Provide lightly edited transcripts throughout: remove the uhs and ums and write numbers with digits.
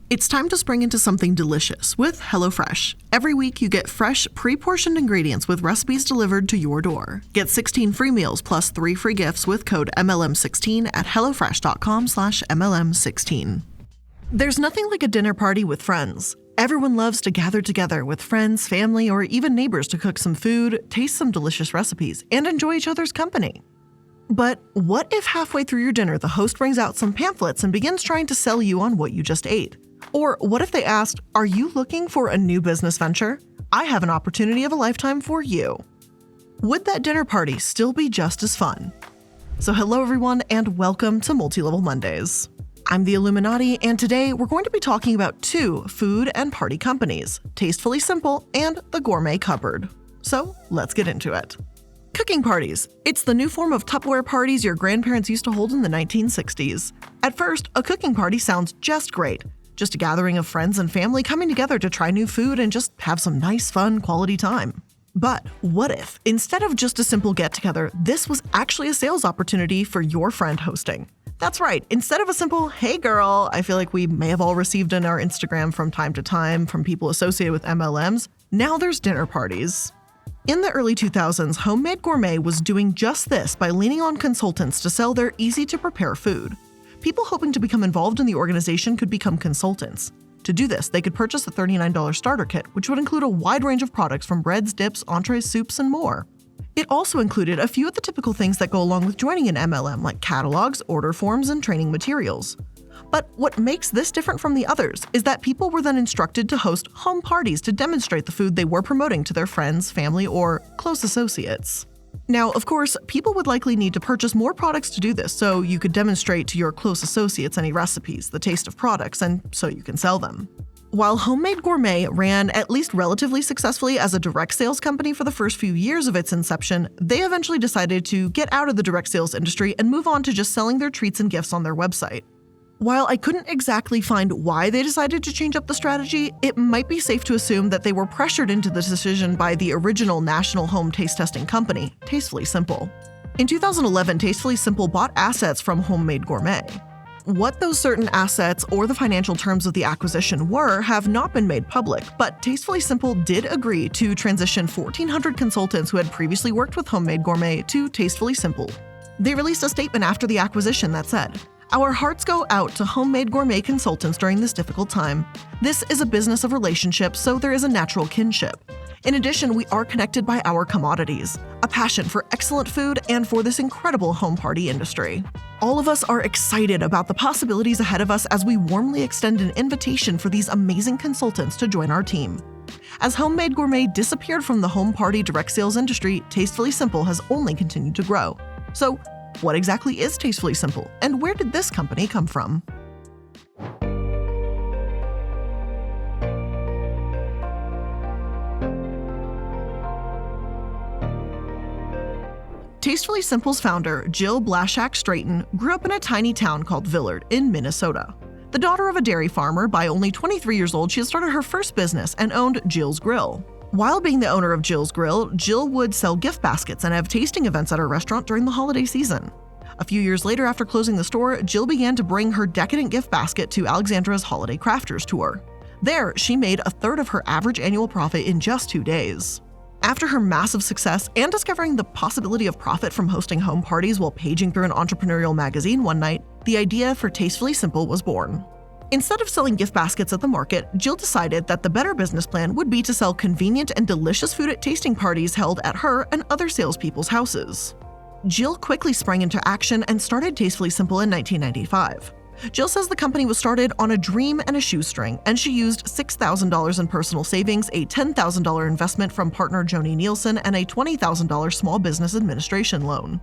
It's time to spring into something delicious with HelloFresh. Every week you get fresh, pre-portioned ingredients with recipes delivered to your door. Get 16 free meals plus 3 free gifts with code MLM16 at hellofresh.com/MLM16. There's nothing like a dinner party with friends. Everyone loves to gather together with friends, family, or even neighbors to cook some food, taste some delicious recipes, and enjoy each other's company. But what if halfway through your dinner the host brings out some pamphlets and begins trying to sell you on what you just ate? Or what if they asked, "Are you looking for a new business venture? I have an opportunity of a lifetime for you." Would that dinner party still be just as fun? So hello everyone and welcome to Multi-Level Mondays. I'm the iilluminaughtii, and today we're going to be talking about 2 food and party companies, Tastefully Simple and the Gourmet Cupboard. So let's get into it. Cooking parties. It's the new form of Tupperware parties your grandparents used to hold in the 1960s. At first, a cooking party sounds just great. Just a gathering of friends and family coming together to try new food and just have some nice, fun, quality time. But what if, instead of just a simple get-together, this was actually a sales opportunity for your friend hosting? That's right, instead of a simple, "Hey girl," I feel like we may have all received in our Instagram from time to time from people associated with MLMs, now there's dinner parties. In the early 2000s, Homemade Gourmet was doing just this by leaning on consultants to sell their easy-to-prepare food. People hoping to become involved in the organization could become consultants. To do this, they could purchase a $39 starter kit, which would include a wide range of products from breads, dips, entrees, soups, and more. It also included a few of the typical things that go along with joining an MLM, like catalogs, order forms, and training materials. But what makes this different from the others is that people were then instructed to host home parties to demonstrate the food they were promoting to their friends, family, or close associates. Now, of course, people would likely need to purchase more products to do this, so you could demonstrate to your close associates any recipes, the taste of products, and so you can sell them. While Homemade Gourmet ran at least relatively successfully as a direct sales company for the first few years of its inception, they eventually decided to get out of the direct sales industry and move on to just selling their treats and gifts on their website. While I couldn't exactly find why they decided to change up the strategy, it might be safe to assume that they were pressured into the decision by the original national home taste testing company, Tastefully Simple. In 2011, Tastefully Simple bought assets from Homemade Gourmet. What those certain assets or the financial terms of the acquisition were have not been made public, but Tastefully Simple did agree to transition 1,400 consultants who had previously worked with Homemade Gourmet to Tastefully Simple. They released a statement after the acquisition that said, "Our hearts go out to Homemade Gourmet consultants during this difficult time. This is a business of relationships, so there is a natural kinship. In addition, we are connected by our commodities, a passion for excellent food and for this incredible home party industry. All of us are excited about the possibilities ahead of us as we warmly extend an invitation for these amazing consultants to join our team." As Homemade Gourmet disappeared from the home party direct sales industry, Tastefully Simple has only continued to grow. So, what exactly is Tastefully Simple, and where did this company come from? Tastefully Simple's founder, Jill Blaszak Straighton, grew up in a tiny town called Villard in Minnesota. The daughter of a dairy farmer, by only 23 years old, she had started her first business and owned Jill's Grill. While being the owner of Jill's Grill, Jill would sell gift baskets and have tasting events at her restaurant during the holiday season. A few years later, after closing the store, Jill began to bring her decadent gift basket to Alexandra's Holiday Crafters tour. There, she made a third of her average annual profit in just 2 days. After her massive success and discovering the possibility of profit from hosting home parties while paging through an entrepreneurial magazine one night, the idea for Tastefully Simple was born. Instead of selling gift baskets at the market, Jill decided that the better business plan would be to sell convenient and delicious food at tasting parties held at her and other salespeople's houses. Jill quickly sprang into action and started Tastefully Simple in 1995. Jill says the company was started on a dream and a shoestring, and she used $6,000 in personal savings, a $10,000 investment from partner Joni Nielsen, and a $20,000 small business administration loan.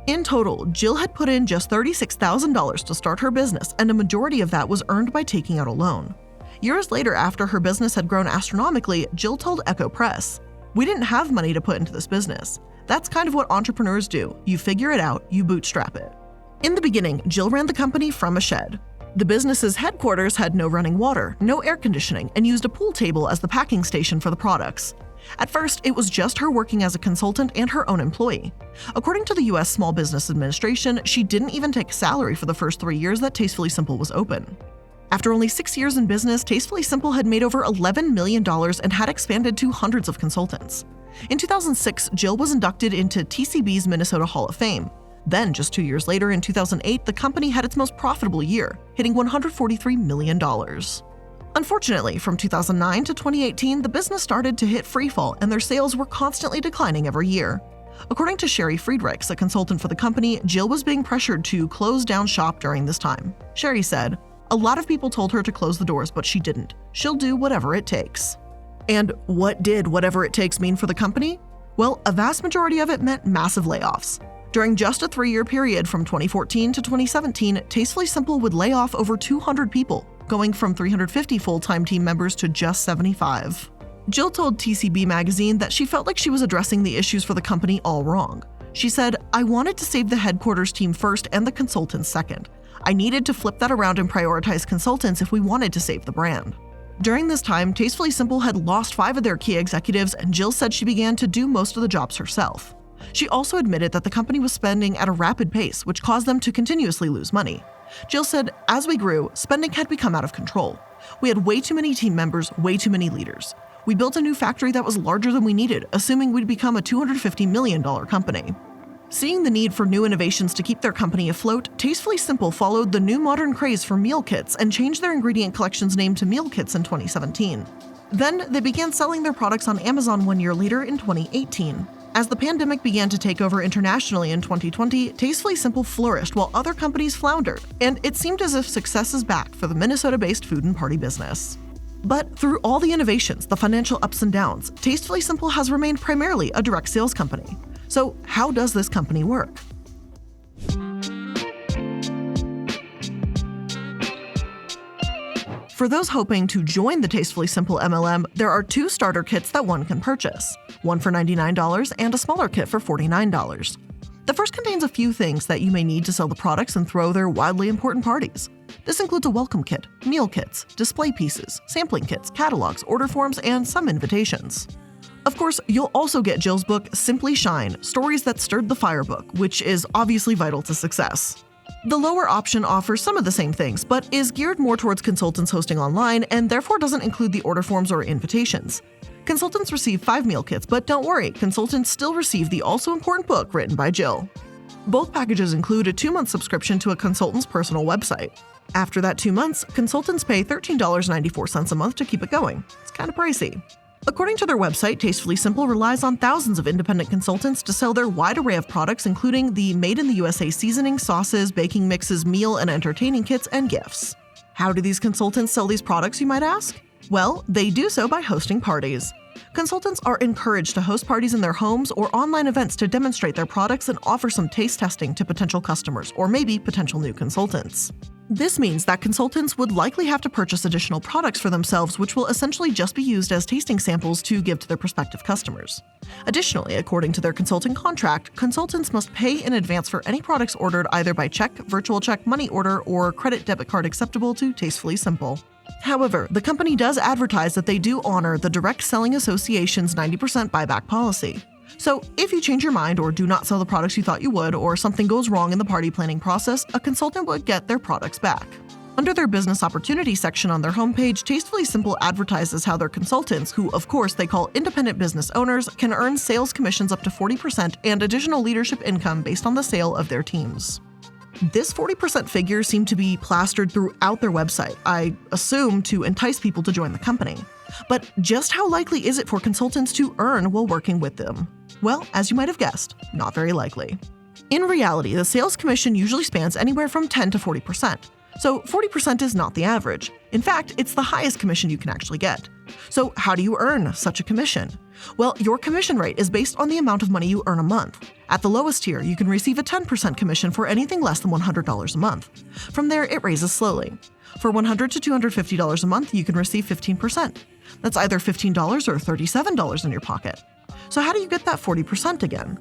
In total, Jill had put in just $36,000 to start her business, and a majority of that was earned by taking out a loan. Years later, after her business had grown astronomically, Jill told Echo Press, "We didn't have money to put into this business. That's kind of what entrepreneurs do. You figure it out, you bootstrap it." In the beginning, Jill ran the company from a shed. The business's headquarters had no running water, no air conditioning, and used a pool table as the packing station for the products. At first, it was just her working as a consultant and her own employee. According to the U.S. Small Business Administration, she didn't even take a salary for the first 3 years that Tastefully Simple was open. After only 6 years in business, Tastefully Simple had made over $11 million and had expanded to hundreds of consultants. In 2006, Jill was inducted into TCB's Minnesota Hall of Fame. Then, just 2 years later, in 2008, the company had its most profitable year, hitting $143 million. Unfortunately, from 2009 to 2018, the business started to hit freefall and their sales were constantly declining every year. According to Sherry Friedrichs, a consultant for the company, Jill was being pressured to close down shop during this time. Sherry said, "A lot of people told her to close the doors, but she didn't. She'll do whatever it takes." And what did whatever it takes mean for the company? Well, a vast majority of it meant massive layoffs. During just a 3-year period from 2014 to 2017, Tastefully Simple would lay off over 200 people, going from 350 full-time team members to just 75. Jill told TCB magazine that she felt like she was addressing the issues for the company all wrong. She said, "I wanted to save the headquarters team first and the consultants second. I needed to flip that around and prioritize consultants if we wanted to save the brand." During this time, Tastefully Simple had lost 5 of their key executives, and Jill said she began to do most of the jobs herself. She also admitted that the company was spending at a rapid pace, which caused them to continuously lose money. Jill said, "As we grew, spending had become out of control. We had way too many team members, way too many leaders. We built a new factory that was larger than we needed, assuming we'd become a $250 million company." Seeing the need for new innovations to keep their company afloat, Tastefully Simple followed the new modern craze for meal kits and changed their ingredient collection's name to Meal Kits in 2017. Then, they began selling their products on Amazon 1 year later in 2018. As the pandemic began to take over internationally in 2020, Tastefully Simple flourished while other companies floundered, and it seemed as if success is back for the Minnesota-based food and party business. But through all the innovations, the financial ups and downs, Tastefully Simple has remained primarily a direct sales company. So how does this company work? For those hoping to join the Tastefully Simple MLM, there are 2 starter kits that one can purchase, one for $99 and a smaller kit for $49. The first contains a few things that you may need to sell the products and throw their wildly important parties. This includes a welcome kit, meal kits, display pieces, sampling kits, catalogs, order forms, and some invitations. Of course, you'll also get Jill's book, Simply Shine, Stories That Stirred the Fire book, which is obviously vital to success. The lower option offers some of the same things, but is geared more towards consultants hosting online and therefore doesn't include the order forms or invitations. Consultants receive 5 meal kits, but don't worry, consultants still receive the also important book written by Jill. Both packages include a 2-month subscription to a consultant's personal website. After that 2 months, consultants pay $13.94 a month to keep it going. It's kind of pricey. According to their website, Tastefully Simple relies on thousands of independent consultants to sell their wide array of products, including the Made in the USA seasoning, sauces, baking mixes, meal and entertaining kits, and gifts. How do these consultants sell these products, you might ask? Well, they do so by hosting parties. Consultants are encouraged to host parties in their homes or online events to demonstrate their products and offer some taste testing to potential customers or maybe potential new consultants. This means that consultants would likely have to purchase additional products for themselves, which will essentially just be used as tasting samples to give to their prospective customers. Additionally, according to their consulting contract, consultants must pay in advance for any products ordered either by check, virtual check, money order, or credit debit card acceptable to Tastefully Simple. However, the company does advertise that they do honor the Direct Selling Association's 90% buyback policy. So, if you change your mind or do not sell the products you thought you would, or something goes wrong in the party planning process, a consultant would get their products back. Under their business opportunity section on their homepage, Tastefully Simple advertises how their consultants, who of course they call independent business owners, can earn sales commissions up to 40% and additional leadership income based on the sale of their teams. This 40% figure seemed to be plastered throughout their website, I assume to entice people to join the company. But just how likely is it for consultants to earn while working with them? Well, as you might have guessed, not very likely. In reality, the sales commission usually spans anywhere from 10 to 40%. So 40% is not the average. In fact, it's the highest commission you can actually get. So how do you earn such a commission? Well, your commission rate is based on the amount of money you earn a month. At the lowest tier, you can receive a 10% commission for anything less than $100 a month. From there, it raises slowly. For $100 to $250 a month, you can receive 15%. That's either $15 or $37 in your pocket. So how do you get that 40% again?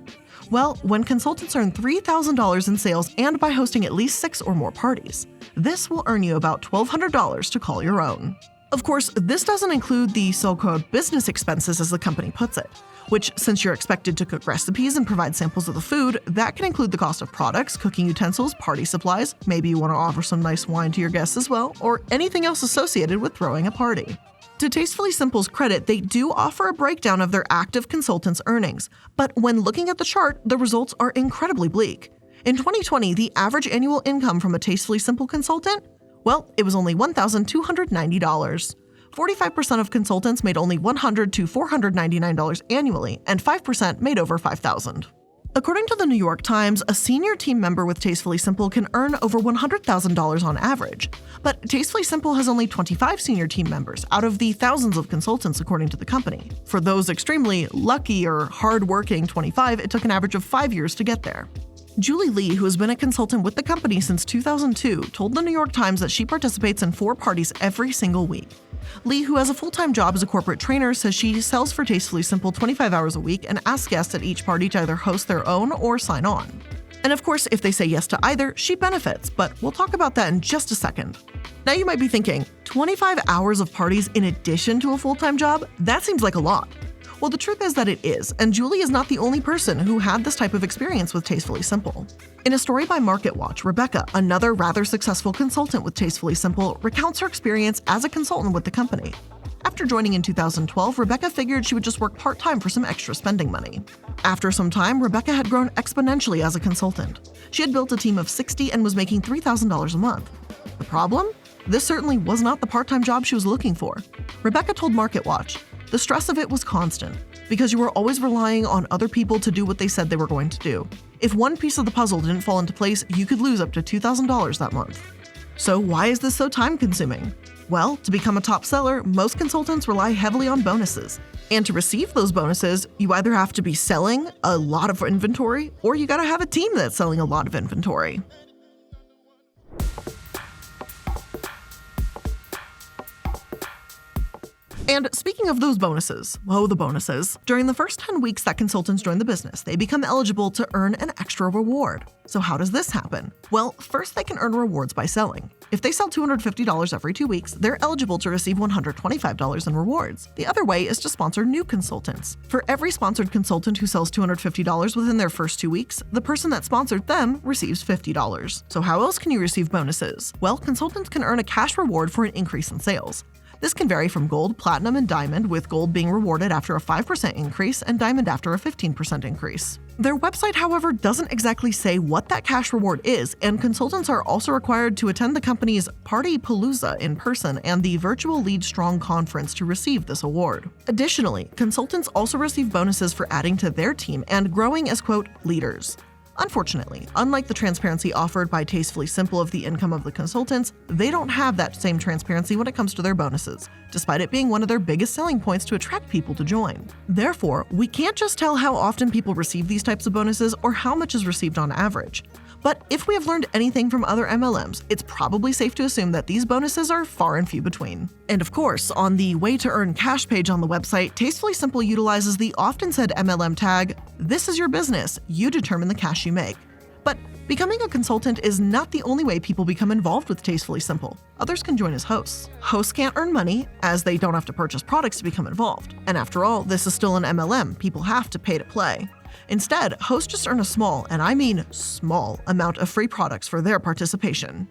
Well, when consultants earn $3,000 in sales and by hosting at least 6 or more parties, this will earn you about $1,200 to call your own. Of course, this doesn't include the so-called business expenses as the company puts it. which, since you're expected to cook recipes and provide samples of the food, that can include the cost of products, cooking utensils, party supplies, maybe you want to offer some nice wine to your guests as well, or anything else associated with throwing a party. To Tastefully Simple's credit, they do offer a breakdown of their active consultants' earnings, but when looking at the chart, the results are incredibly bleak. In 2020, the average annual income from a Tastefully Simple consultant? Well, it was only $1,290. 45% of consultants made only $100 to $499 annually, and 5% made over $5,000. According to the New York Times, a senior team member with Tastefully Simple can earn over $100,000 on average. But Tastefully Simple has only 25 senior team members out of the thousands of consultants, according to the company. For those extremely lucky or hard-working 25, it took an average of 5 years to get there. Julie Lee, who has been a consultant with the company since 2002, told the New York Times that she participates in 4 parties every single week. Lee, who has a full-time job as a corporate trainer, says she sells for Tastefully Simple 25 hours a week and asks guests at each party to either host their own or sign on. And of course, if they say yes to either, she benefits, but we'll talk about that in just a second. Now you might be thinking, 25 hours of parties in addition to a full-time job? That seems like a lot. Well, the truth is that it is, and Julie is not the only person who had this type of experience with Tastefully Simple. In a story by MarketWatch, Rebecca, another rather successful consultant with Tastefully Simple, recounts her experience as a consultant with the company. After joining in 2012, Rebecca figured she would just work part-time for some extra spending money. After some time, Rebecca had grown exponentially as a consultant. She had built a team of 60 and was making $3,000 a month. The problem? This certainly was not the part-time job she was looking for. Rebecca told MarketWatch, "The stress of it was constant, because you were always relying on other people to do what they said they were going to do. If one piece of the puzzle didn't fall into place, you could lose up to $2,000 that month." So why is this so time-consuming? Well, to become a top seller, most consultants rely heavily on bonuses. And to receive those bonuses, you either have to be selling a lot of inventory, or you gotta have a team that's selling a lot of inventory. And speaking of those bonuses, the bonuses, during the first 10 weeks that consultants join the business, they become eligible to earn an extra reward. So how does this happen? Well, first they can earn rewards by selling. If they sell $250 every 2 weeks, they're eligible to receive $125 in rewards. The other way is to sponsor new consultants. For every sponsored consultant who sells $250 within their first 2 weeks, the person that sponsored them receives $50. So how else can you receive bonuses? Well, consultants can earn a cash reward for an increase in sales. This can vary from gold, platinum, and diamond, with gold being rewarded after a 5% increase and diamond after a 15% increase. Their website, however, doesn't exactly say what that cash reward is, and consultants are also required to attend the company's Party Palooza in person and the virtual Lead Strong conference to receive this award. Additionally, consultants also receive bonuses for adding to their team and growing as, quote, leaders. Unfortunately, unlike the transparency offered by Tastefully Simple of the income of the consultants, they don't have that same transparency when it comes to their bonuses, despite it being one of their biggest selling points to attract people to join. Therefore, we can't just tell how often people receive these types of bonuses or how much is received on average. But if we have learned anything from other MLMs, it's probably safe to assume that these bonuses are far and few between. And of course, on the Way to Earn Cash page on the website, Tastefully Simple utilizes the often said MLM tag, "This is your business, you determine the cash you make." But becoming a consultant is not the only way people become involved with Tastefully Simple. Others can join as hosts. Hosts can't earn money, as they don't have to purchase products to become involved. And after all, this is still an MLM, people have to pay to play. Instead, hosts just earn a small, and I mean small, amount of free products for their participation.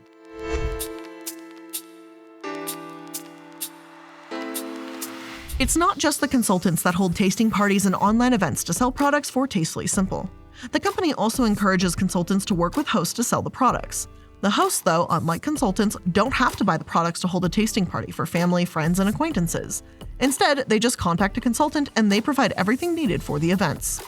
It's not just the consultants that hold tasting parties and online events to sell products for Tastefully Simple. The company also encourages consultants to work with hosts to sell the products. The hosts, though, unlike consultants, don't have to buy the products to hold a tasting party for family, friends, and acquaintances. Instead, they just contact a consultant and they provide everything needed for the events.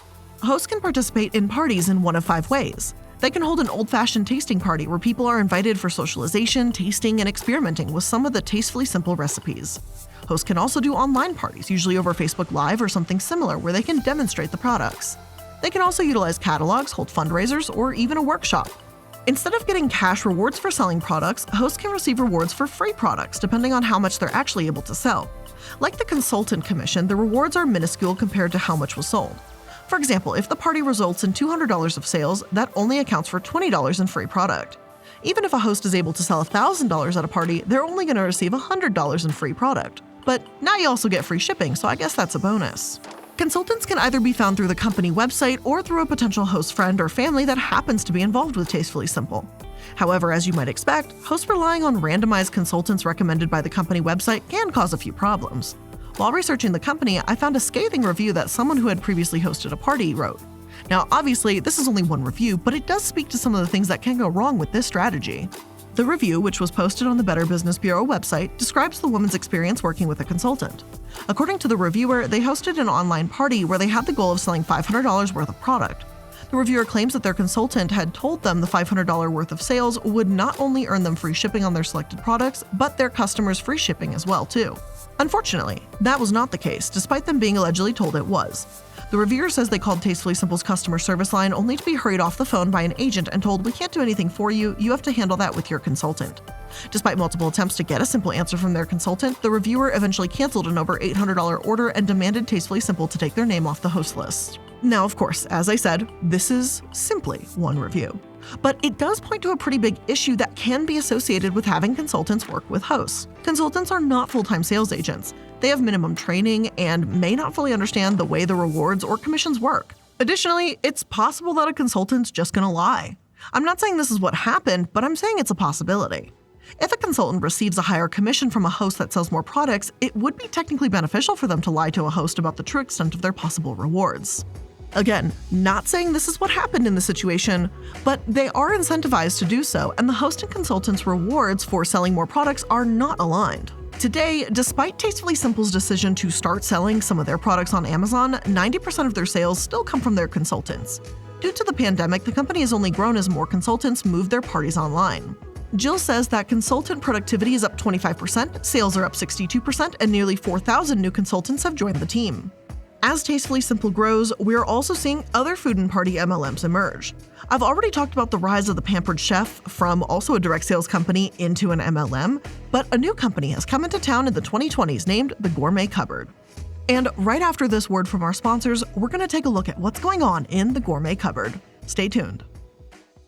Hosts can participate in parties in one of 5 ways. They can hold an old-fashioned tasting party where people are invited for socialization, tasting, and experimenting with some of the Tastefully Simple recipes. Hosts can also do online parties, usually over Facebook Live or something similar, where they can demonstrate the products. They can also utilize catalogs, hold fundraisers, or even a workshop. Instead of getting cash rewards for selling products, hosts can receive rewards for free products, depending on how much they're actually able to sell. Like the consultant commission, the rewards are minuscule compared to how much was sold. For example, if the party results in $200 of sales, that only accounts for $20 in free product. Even if a host is able to sell $1,000 at a party, they're only going to receive $100 in free product. But now you also get free shipping, so I guess that's a bonus. Consultants can either be found through the company website or through a potential host friend or family that happens to be involved with Tastefully Simple. However, as you might expect, hosts relying on randomized consultants recommended by the company website can cause a few problems. While researching the company, I found a scathing review that someone who had previously hosted a party wrote. Now, obviously, this is only one review, but it does speak to some of the things that can go wrong with this strategy. The review, which was posted on the Better Business Bureau website, describes the woman's experience working with a consultant. According to the reviewer, they hosted an online party where they had the goal of selling $500 worth of product. The reviewer claims that their consultant had told them the $500 worth of sales would not only earn them free shipping on their selected products, but their customers free shipping as well, too. Unfortunately, that was not the case, despite them being allegedly told it was. The reviewer says they called Tastefully Simple's customer service line only to be hurried off the phone by an agent and told, "We can't do anything for you, you have to handle that with your consultant." Despite multiple attempts to get a simple answer from their consultant, the reviewer eventually canceled an over $800 order and demanded Tastefully Simple to take their name off the host list. Now, of course, as I said, this is simply one review. But it does point to a pretty big issue that can be associated with having consultants work with hosts. Consultants are not full-time sales agents. They have minimum training and may not fully understand the way the rewards or commissions work. Additionally, it's possible that a consultant's just gonna lie. I'm not saying this is what happened, but I'm saying it's a possibility. If a consultant receives a higher commission from a host that sells more products, it would be technically beneficial for them to lie to a host about the true extent of their possible rewards. Again, not saying this is what happened in the situation, but they are incentivized to do so, and the host and consultant's rewards for selling more products are not aligned. Today, despite Tastefully Simple's decision to start selling some of their products on Amazon, 90% of their sales still come from their consultants. Due to the pandemic, the company has only grown as more consultants move their parties online. Jill says that consultant productivity is up 25%, sales are up 62%, and nearly 4,000 new consultants have joined the team. As Tastefully Simple grows, we're also seeing other food and party MLMs emerge. I've already talked about the rise of the Pampered Chef from also a direct sales company into an MLM, but a new company has come into town in the 2020s named the Gourmet Cupboard. And right after this word from our sponsors, we're going to take a look at what's going on in the Gourmet Cupboard. Stay tuned.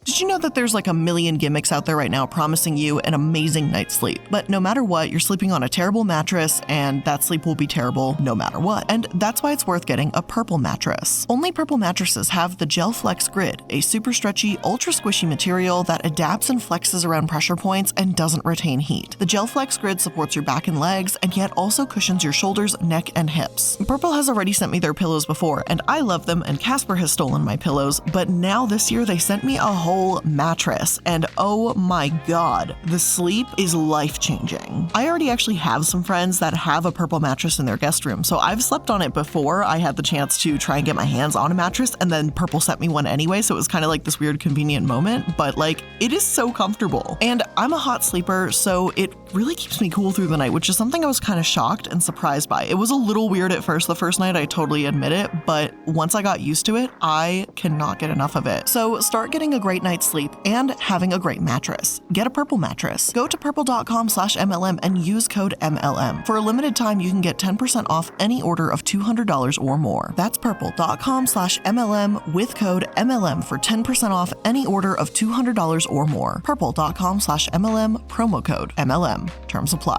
Did you know that there's like a million gimmicks out there right now promising you an amazing night's sleep? But no matter what, you're sleeping on a terrible mattress, and that sleep will be terrible no matter what. And that's why it's worth getting a Purple mattress. Only Purple mattresses have the Gel Flex Grid, a super stretchy, ultra squishy material that adapts and flexes around pressure points and doesn't retain heat. The Gel Flex Grid supports your back and legs, and yet also cushions your shoulders, neck, and hips. Purple has already sent me their pillows before, and I love them, and Casper has stolen my pillows, but now this year they sent me a whole mattress, and oh my god, the sleep is life-changing. I already actually have some friends that have a Purple mattress in their guest room, so I've slept on it before I had the chance to try and get my hands on a mattress, and then Purple sent me one anyway, so it was kind of like this weird convenient moment, but like, it is so comfortable. And I'm a hot sleeper, so it really keeps me cool through the night, which is something I was kind of shocked and surprised by. It was a little weird at first, the first night, I totally admit it, but once I got used to it, I cannot get enough of it. So start getting a great night's sleep and having a great mattress. Get a Purple mattress. Go to purple.com/MLM and use code MLM. For a limited time, you can get 10% off any order of $200 or more. That's purple.com/MLM with code MLM for 10% off any order of $200 or more. Purple.com/MLM, promo code MLM. Terms apply.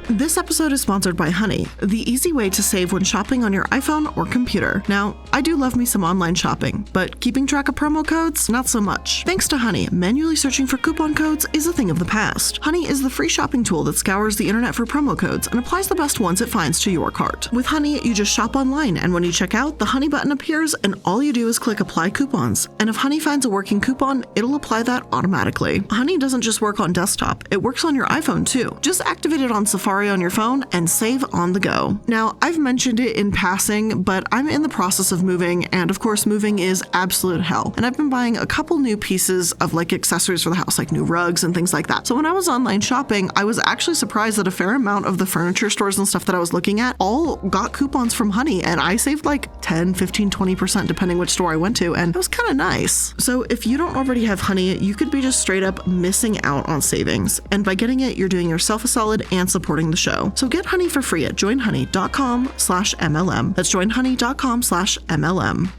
This episode is sponsored by Honey, the easy way to save when shopping on your iPhone or computer. Now, I do love me some online shopping, but keeping track of promo codes, not so much. Thanks to Honey, manually searching for coupon codes is a thing of the past. Honey is the free shopping tool that scours the internet for promo codes and applies the best ones it finds to your cart. With Honey, you just shop online, and when you check out, the Honey button appears, and all you do is click Apply Coupons. And if Honey finds a working coupon, it'll apply that automatically. Honey doesn't just work on desktop, it works on your iPhone too. Just activate it on Safari on your phone and save on the go. Now, I've mentioned it in passing, but I'm in the process of moving, and of course moving is absolute hell. And I've been buying a couple new pieces of like accessories for the house, like new rugs and things like that. So when I was online shopping, I was actually surprised that a fair amount of the furniture stores and stuff that I was looking at all got coupons from Honey, and I saved like 10, 15, 20% depending which store I went to, and it was kind of nice. So if you don't already have Honey, you could be just straight up missing out on savings. And by getting it, you're doing yourself a solid and supporting the show. So get Honey for free at joinhoney.com/MLM. That's joinhoney.com/MLM.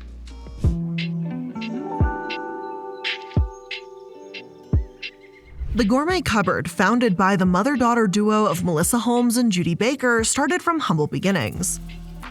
The Gourmet Cupboard, founded by the mother-daughter duo of Melissa Holmes and Judy Baker, started from humble beginnings.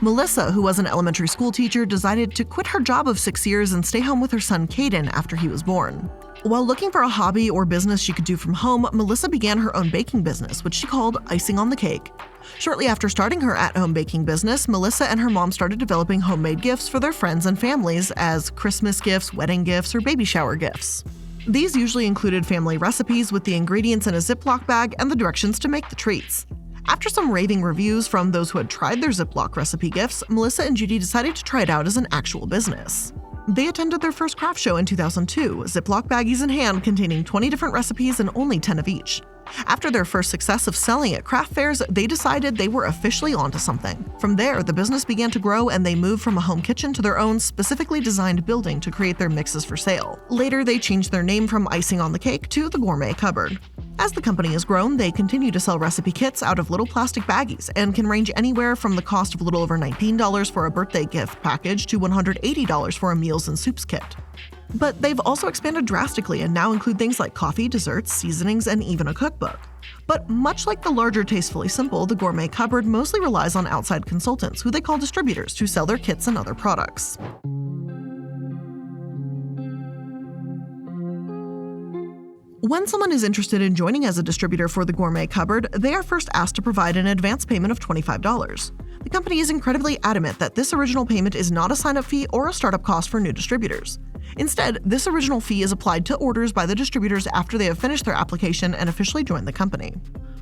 Melissa, who was an elementary school teacher, decided to quit her job of 6 years and stay home with her son Caden after he was born. While looking for a hobby or business she could do from home, Melissa began her own baking business, which she called Icing on the Cake. Shortly after starting her at-home baking business, Melissa and her mom started developing homemade gifts for their friends and families as Christmas gifts, wedding gifts, or baby shower gifts. These usually included family recipes with the ingredients in a Ziploc bag and the directions to make the treats. After some raving reviews from those who had tried their Ziploc recipe gifts, Melissa and Judy decided to try it out as an actual business. They attended their first craft show in 2002, Ziploc baggies in hand containing 20 different recipes and only 10 of each. After their first success of selling at craft fairs, they decided they were officially onto something. From there, the business began to grow and they moved from a home kitchen to their own specifically designed building to create their mixes for sale. Later, they changed their name from Icing on the Cake to the Gourmet Cupboard. As the company has grown, they continue to sell recipe kits out of little plastic baggies and can range anywhere from the cost of a little over $19 for a birthday gift package to $180 for a meals and soups kit. But they've also expanded drastically and now include things like coffee, desserts, seasonings, and even a cookbook. But much like the larger Tastefully Simple, the Gourmet Cupboard mostly relies on outside consultants, who they call distributors, to sell their kits and other products. When someone is interested in joining as a distributor for the Gourmet Cupboard, they are first asked to provide an advance payment of $25. The company is incredibly adamant that this original payment is not a sign-up fee or a startup cost for new distributors. Instead, this original fee is applied to orders by the distributors after they have finished their application and officially joined the company.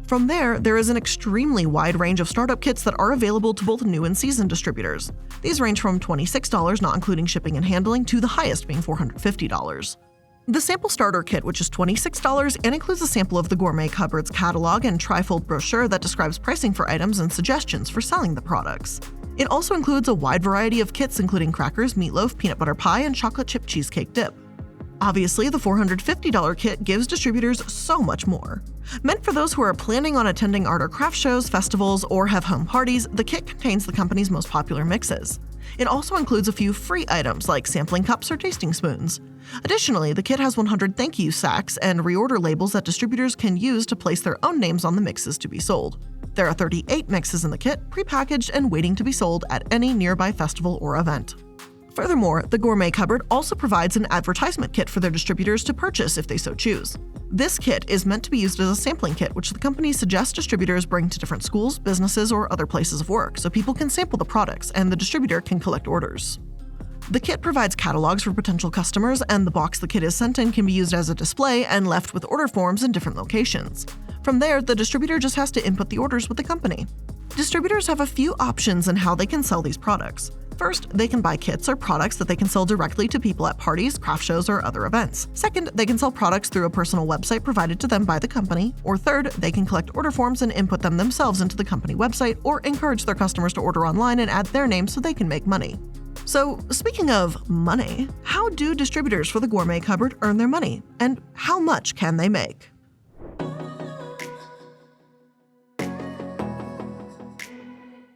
From there is an extremely wide range of startup kits that are available to both new and seasoned distributors. These range from $26, not including shipping and handling, to the highest being $450. The Sample Starter Kit, which is $26 and includes a sample of the Gourmet Cupboard's catalog and trifold brochure that describes pricing for items and suggestions for selling the products. It also includes a wide variety of kits including crackers, meatloaf, peanut butter pie, and chocolate chip cheesecake dip. Obviously, the $450 kit gives distributors so much more. Meant for those who are planning on attending art or craft shows, festivals, or have home parties, the kit contains the company's most popular mixes. It also includes a few free items like sampling cups or tasting spoons. Additionally, the kit has 100 thank you sacks and reorder labels that distributors can use to place their own names on the mixes to be sold. There are 38 mixes in the kit, prepackaged and waiting to be sold at any nearby festival or event. Furthermore, the Gourmet Cupboard also provides an advertisement kit for their distributors to purchase if they so choose. This kit is meant to be used as a sampling kit, which the company suggests distributors bring to different schools, businesses, or other places of work so people can sample the products and the distributor can collect orders. The kit provides catalogs for potential customers, and the box the kit is sent in can be used as a display and left with order forms in different locations. From there, the distributor just has to input the orders with the company. Distributors have a few options in how they can sell these products. First, they can buy kits or products that they can sell directly to people at parties, craft shows, or other events. Second, they can sell products through a personal website provided to them by the company. Or third, they can collect order forms and input them themselves into the company website, or encourage their customers to order online and add their name so they can make money. So, speaking of money, how do distributors for the Gourmet Cupboard earn their money? And how much can they make?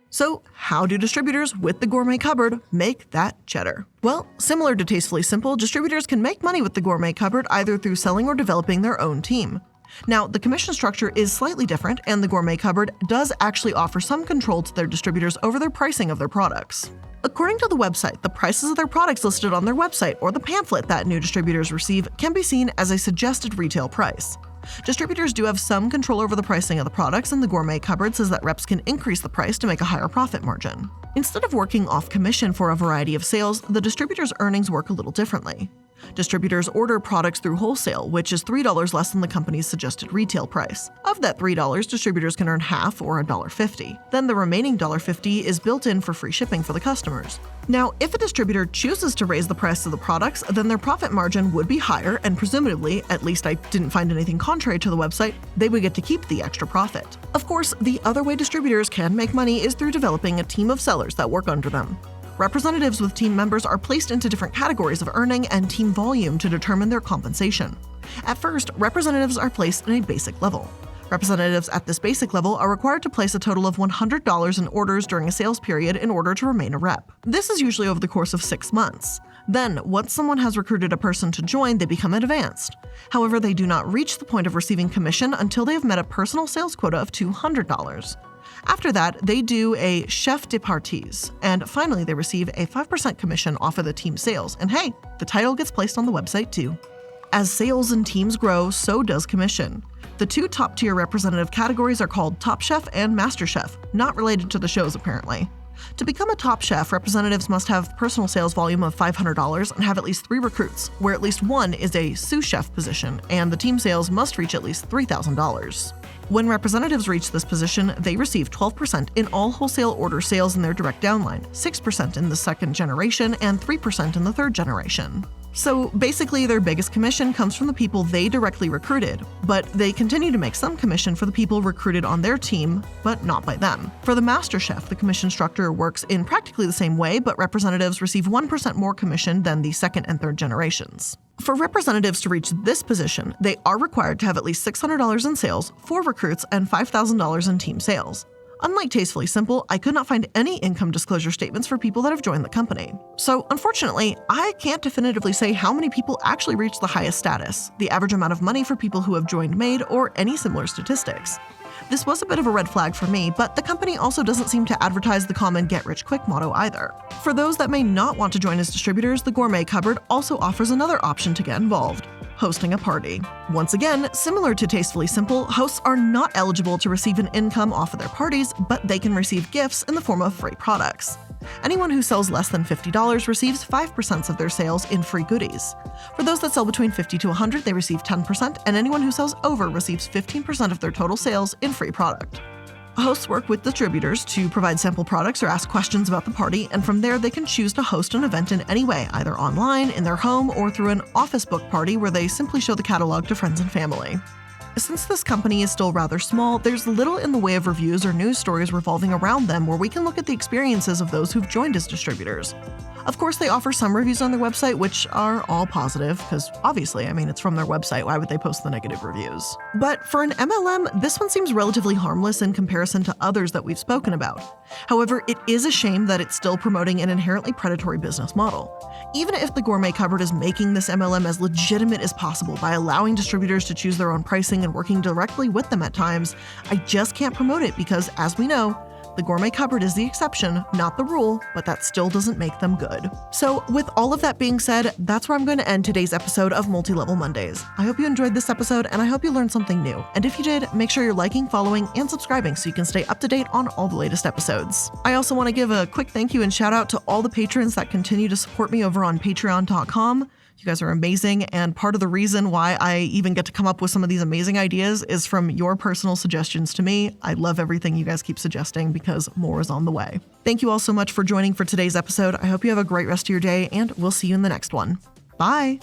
So, how do distributors with the Gourmet Cupboard make that cheddar? Well, similar to Tastefully Simple, distributors can make money with the Gourmet Cupboard either through selling or developing their own team. Now, the commission structure is slightly different, and the Gourmet Cupboard does actually offer some control to their distributors over their pricing of their products. According to the website, the prices of their products listed on their website or the pamphlet that new distributors receive can be seen as a suggested retail price. Distributors do have some control over the pricing of the products, and the Gourmet Cupboard says that reps can increase the price to make a higher profit margin. Instead of working off commission for a variety of sales, the distributor's earnings work a little differently. Distributors order products through wholesale, which is $3 less than the company's suggested retail price. Of that $3, distributors can earn half, or $1.50. Then the remaining $1.50 is built in for free shipping for the customers. Now, if a distributor chooses to raise the price of the products, then their profit margin would be higher, and presumably, at least I didn't find anything contrary to the website, they would get to keep the extra profit. Of course, the other way distributors can make money is through developing a team of sellers that work under them. Representatives with team members are placed into different categories of earning and team volume to determine their compensation. At first, representatives are placed in a basic level. Representatives at this basic level are required to place a total of $100 in orders during a sales period in order to remain a rep. This is usually over the course of 6 months. Then, once someone has recruited a person to join, they become advanced. However, they do not reach the point of receiving commission until they have met a personal sales quota of $200. After that, they do a chef de parties, and finally they receive a 5% commission off of the team sales, and hey, the title gets placed on the website too. As sales and teams grow, so does commission. The two top-tier representative categories are called Top Chef and Master Chef, not related to the shows apparently. To become a top chef, representatives must have personal sales volume of $500 and have at least 3 recruits, where at least one is a sous chef position, and the team sales must reach at least $3,000. When representatives reach this position, they receive 12% in all wholesale order sales in their direct downline, 6% in the second generation, and 3% in the third generation. So basically, their biggest commission comes from the people they directly recruited, but they continue to make some commission for the people recruited on their team, but not by them. For the Master Chef, the commission structure works in practically the same way, but representatives receive 1% more commission than the second and third generations. For representatives to reach this position, they are required to have at least $600 in sales, 4 recruits, and $5,000 in team sales. Unlike Tastefully Simple, I could not find any income disclosure statements for people that have joined the company. So unfortunately, I can't definitively say how many people actually reach the highest status, the average amount of money for people who have joined made, or any similar statistics. This was a bit of a red flag for me, but the company also doesn't seem to advertise the common get-rich-quick motto either. For those that may not want to join as distributors, the Gourmet Cupboard also offers another option to get involved: hosting a party. Once again, similar to Tastefully Simple, hosts are not eligible to receive an income off of their parties, but they can receive gifts in the form of free products. Anyone who sells less than $50 receives 5% of their sales in free goodies. For those that sell between $50 to $100, they receive 10%, and anyone who sells over receives 15% of their total sales in free product. Hosts work with distributors to provide sample products or ask questions about the party, and from there they can choose to host an event in any way, either online, in their home, or through an office book party where they simply show the catalog to friends and family. Since this company is still rather small, there's little in the way of reviews or news stories revolving around them where we can look at the experiences of those who've joined as distributors. Of course, they offer some reviews on their website, which are all positive, because obviously, it's from their website. Why would they post the negative reviews? But for an MLM, this one seems relatively harmless in comparison to others that we've spoken about. However, it is a shame that it's still promoting an inherently predatory business model. Even if the Gourmet Cupboard is making this MLM as legitimate as possible by allowing distributors to choose their own pricing and working directly with them at times, I just can't promote it because, as we know, the Gourmet Cupboard is the exception, not the rule, but that still doesn't make them good. So with all of that being said, that's where I'm going to end today's episode of Multi-Level Mondays. I hope you enjoyed this episode, and I hope you learned something new. And if you did, make sure you're liking, following, and subscribing so you can stay up to date on all the latest episodes. I also want to give a quick thank you and shout out to all the patrons that continue to support me over on patreon.com. You guys are amazing, and part of the reason why I even get to come up with some of these amazing ideas is from your personal suggestions to me. I love everything you guys keep suggesting because more is on the way. Thank you all so much for joining for today's episode. I hope you have a great rest of your day, and we'll see you in the next one. Bye!